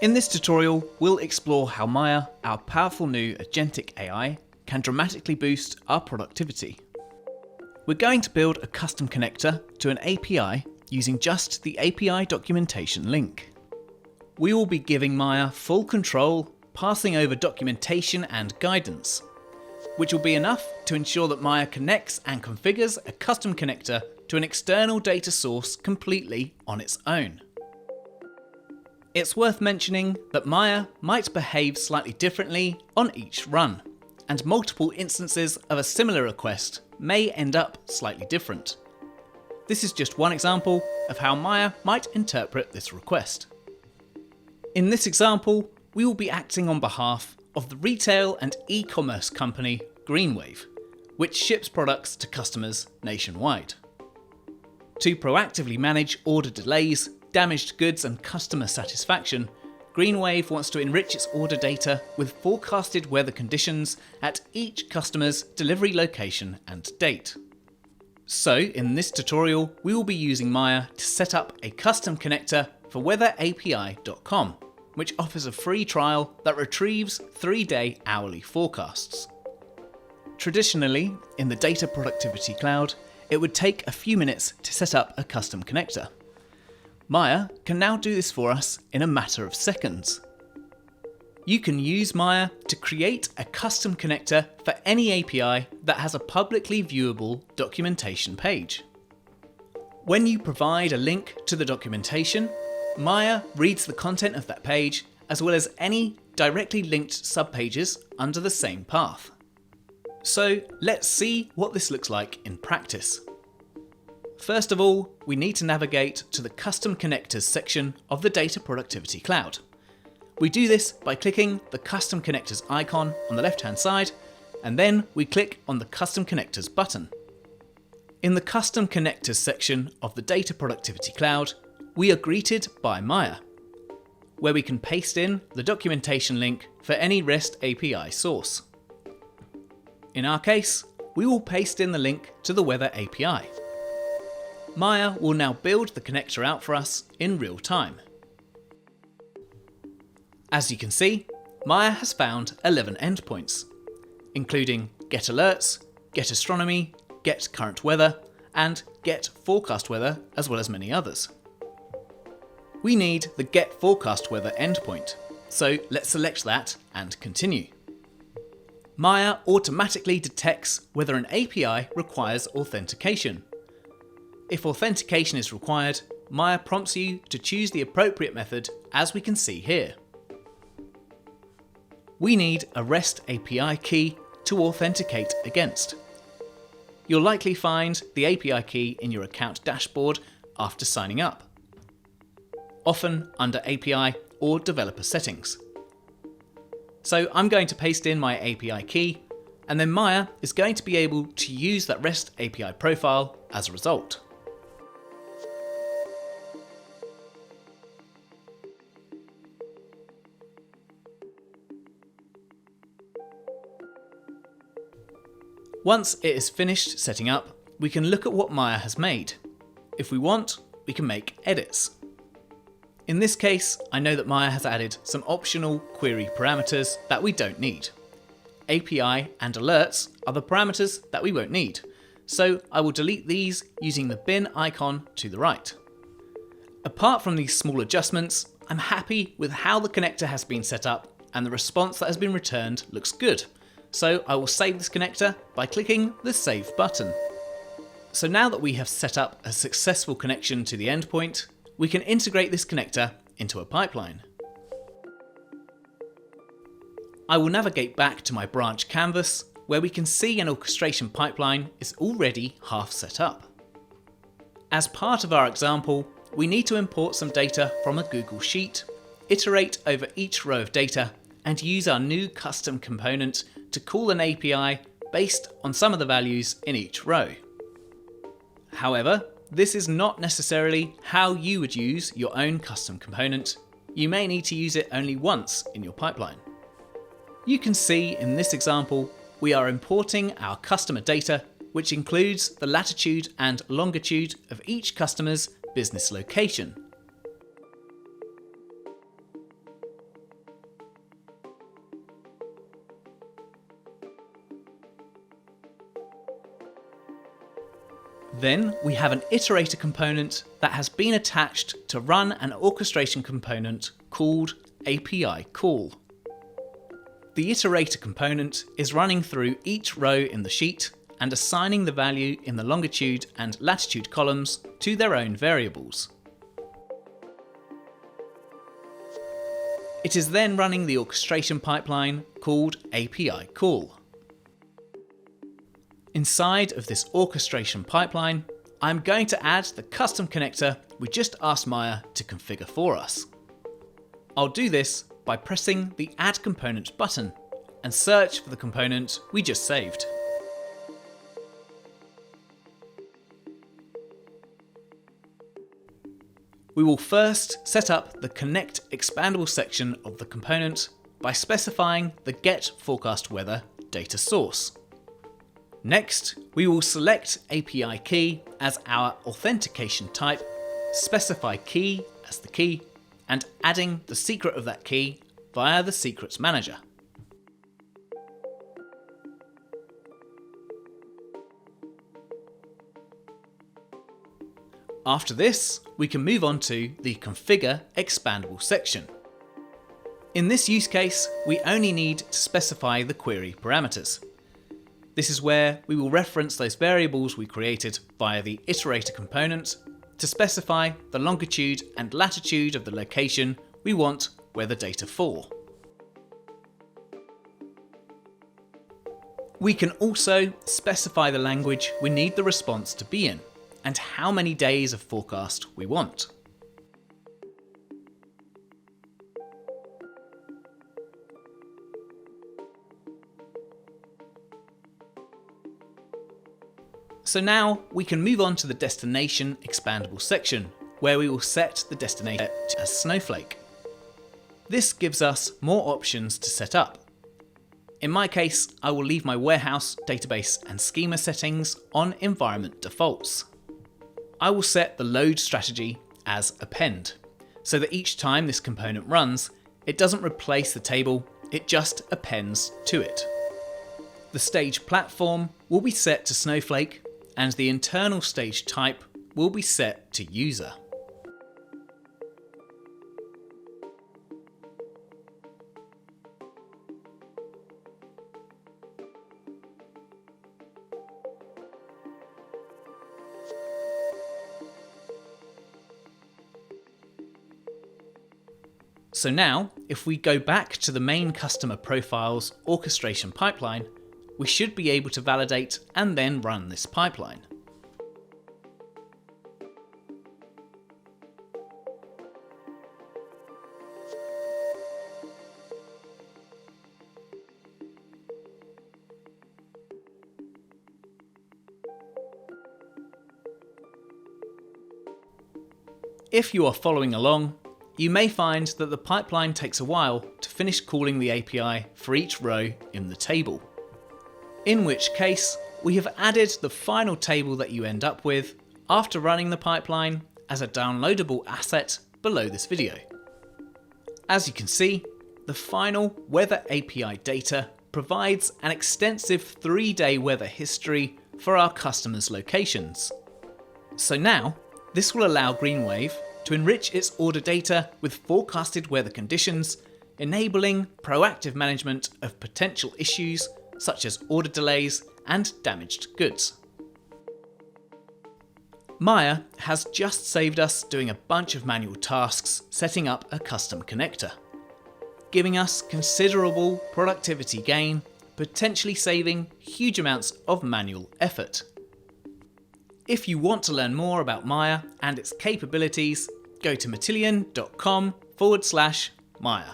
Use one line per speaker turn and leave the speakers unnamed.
In this tutorial, we'll explore how Maya, our powerful new agentic AI, can dramatically boost our productivity. We're going to build a custom connector to an API using just the API documentation link. We will be giving Maya full control, passing over documentation and guidance, which will be enough to ensure that Maya connects and configures a custom connector to an external data source completely on its own. It's worth mentioning that Maya might behave slightly differently on each run, and multiple instances of a similar request may end up slightly different. This is just one example of how Maya might interpret this request. In this example, we will be acting on behalf of the retail and e-commerce company Greenwave, which ships products to customers nationwide. To proactively manage order delays, damaged goods and customer satisfaction, Greenwave wants to enrich its order data with forecasted weather conditions at each customer's delivery location and date. So in this tutorial, we will be using Maya to set up a custom connector for weatherapi.com, which offers a free trial that retrieves 3-day hourly forecasts. Traditionally, in the Data Productivity Cloud, it would take a few minutes to set up a custom connector. Maya can now do this for us in a matter of seconds. You can use Maya to create a custom connector for any API that has a publicly viewable documentation page. When you provide a link to the documentation, Maya reads the content of that page as well as any directly linked subpages under the same path. So let's see what this looks like in practice. First of all, we need to navigate to the Custom Connectors section of the Data Productivity Cloud. We do this by clicking the Custom Connectors icon on the left-hand side, and then we click on the Custom Connectors button. In the Custom Connectors section of the Data Productivity Cloud, we are greeted by Maya, where we can paste in the documentation link for any REST API source. In our case, we will paste in the link to the Weather API. Maya will now build the connector out for us in real time. As you can see, Maya has found 11 endpoints, including Get Alerts, Get Astronomy, Get Current Weather, and Get Forecast Weather, as well as many others. We need the Get Forecast Weather endpoint, so let's select that and continue. Maya automatically detects whether an API requires authentication. If authentication is required, Maya prompts you to choose the appropriate method, as we can see here. We need a REST API key to authenticate against. You'll likely find the API key in your account dashboard after signing up, often under API or developer settings. So I'm going to paste in my API key, and then Maya is going to be able to use that REST API profile as a result. Once it is finished setting up, we can look at what Maya has made. If we want, we can make edits. In this case, I know that Maya has added some optional query parameters that we don't need. API and alerts are the parameters that we won't need, so I will delete these using the bin icon to the right. Apart from these small adjustments, I'm happy with how the connector has been set up, and the response that has been returned looks good. So I will save this connector by clicking the Save button. So now that we have set up a successful connection to the endpoint, we can integrate this connector into a pipeline. I will navigate back to my branch canvas, where we can see an orchestration pipeline is already half set up. As part of our example, we need to import some data from a Google Sheet, iterate over each row of data, and use our new custom component to call an API based on some of the values in each row. However, this is not necessarily how you would use your own custom component. You may need to use it only once in your pipeline. You can see in this example, we are importing our customer data, which includes the latitude and longitude of each customer's business location. Then we have an iterator component that has been attached to run an orchestration component called API call. The iterator component is running through each row in the sheet and assigning the value in the longitude and latitude columns to their own variables. It is then running the orchestration pipeline called API call. Inside of this orchestration pipeline, I'm going to add the custom connector we just asked Maya to configure for us. I'll do this by pressing the Add Component button and search for the component we just saved. We will first set up the Connect Expandable section of the component by specifying the Get Forecast Weather data source. Next, we will select API key as our authentication type, specify key as the key, and adding the secret of that key via the secrets manager. After this, we can move on to the Configure Expandable section. In this use case, we only need to specify the query parameters. This is where we will reference those variables we created via the iterator component to specify the longitude and latitude of the location we want weather data for. We can also specify the language we need the response to be in and how many days of forecast we want. So now we can move on to the Destination Expandable section, where we will set the destination as Snowflake. This gives us more options to set up. In my case, I will leave my warehouse, database, and schema settings on environment defaults. I will set the load strategy as append, so that each time this component runs, it doesn't replace the table, it just appends to it. The stage platform will be set to Snowflake, and the internal stage type will be set to user. So now, if we go back to the main customer profiles orchestration pipeline, we should be able to validate and then run this pipeline. If you are following along, you may find that the pipeline takes a while to finish calling the API for each row in the table. In which case, we have added the final table that you end up with after running the pipeline as a downloadable asset below this video. As you can see, the final Weather API data provides an extensive 3-day weather history for our customers' locations. So now, this will allow GreenWave to enrich its order data with forecasted weather conditions, enabling proactive management of potential issues such as order delays and damaged goods. Maya has just saved us doing a bunch of manual tasks setting up a custom connector, giving us considerable productivity gain, potentially saving huge amounts of manual effort. If you want to learn more about Maya and its capabilities, go to matillion.com/Maya.